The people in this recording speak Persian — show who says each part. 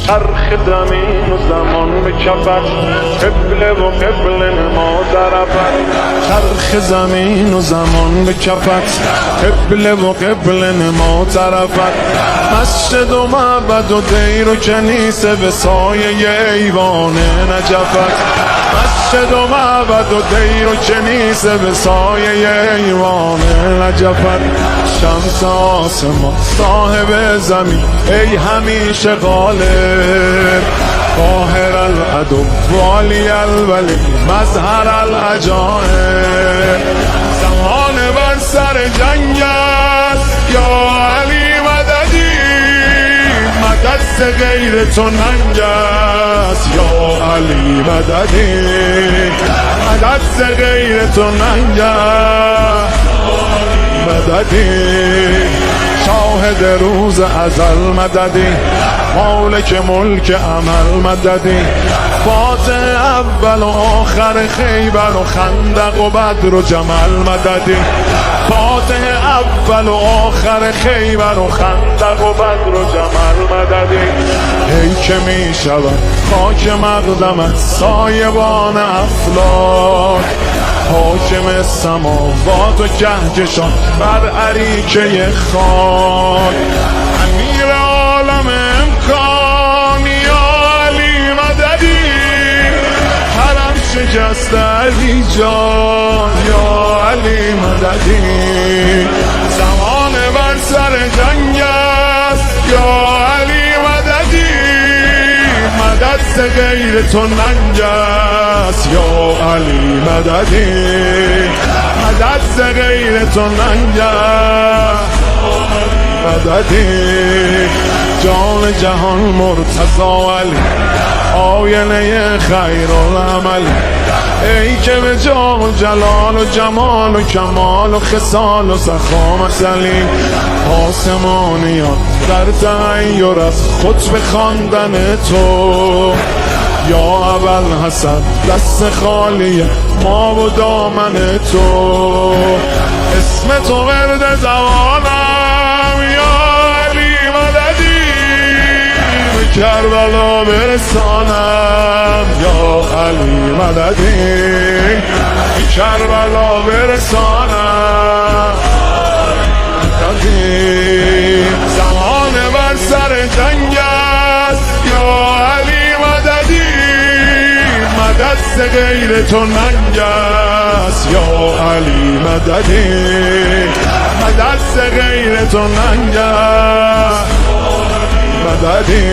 Speaker 1: چرخ زمین و زمان به کفت، قبله و قبله نما طرفت. چرخ زمین و زمان به کفت، قبله و قبله نما طرفت. مسجد و معبد و دیر و کنیسه به سایه ایوان نجفت. مسجد و معبد و دیر و کنیسه به سایه ایوان نجفت. شمس آسمان صاحب زمین ای همیشه غالب، قاهر العدو والی الولی مظهر العجائب. زمان بر سر جنگ است یا علی مددی، مدد ز غیر تو ننگ است یا علی مددی، مدد ز غیر تو ننگ است مددی. شاهد روز ازل مددی، مالک ملک عمل مددی. فاتح اول و آخر خیبر و خندق و بدر و جمل مددی. فاتح اول و آخر خیبر و خندق و بدر و جمل مددی. ای که می شود خاک مقدمت سایبان افلاک، حاکم سماوات و کهکشان بر اریکه خاک. امیر عالم امکان یا علی مددی، حرم شکست علی جان یا علی مددی. زمان بر سر جنگ است یا علی مددی، مدد ز غیر تو ننگ است یا علی مددی، مدد ز غیر تو ننگ است مددی. جان جهان مرتضی علی آینه خیر العمل، ای که به جاه و جلال و جمال و کمال و خصال و سخا مثلی. آسمانیان در تغییر از خطب خواندن تو، یا اول حسن دست خالی ما و دامن تو. اسم تو ورد زبانم یا علی مددی، به کربلا برسانم یا علی مددی، به کربلا برسانم مددی. زمان بر سر جنگ است یا علی مددی، مدد ز غیر تو ننگ است یا علی مددی، مدد ز غیر تو ننگ است مددی.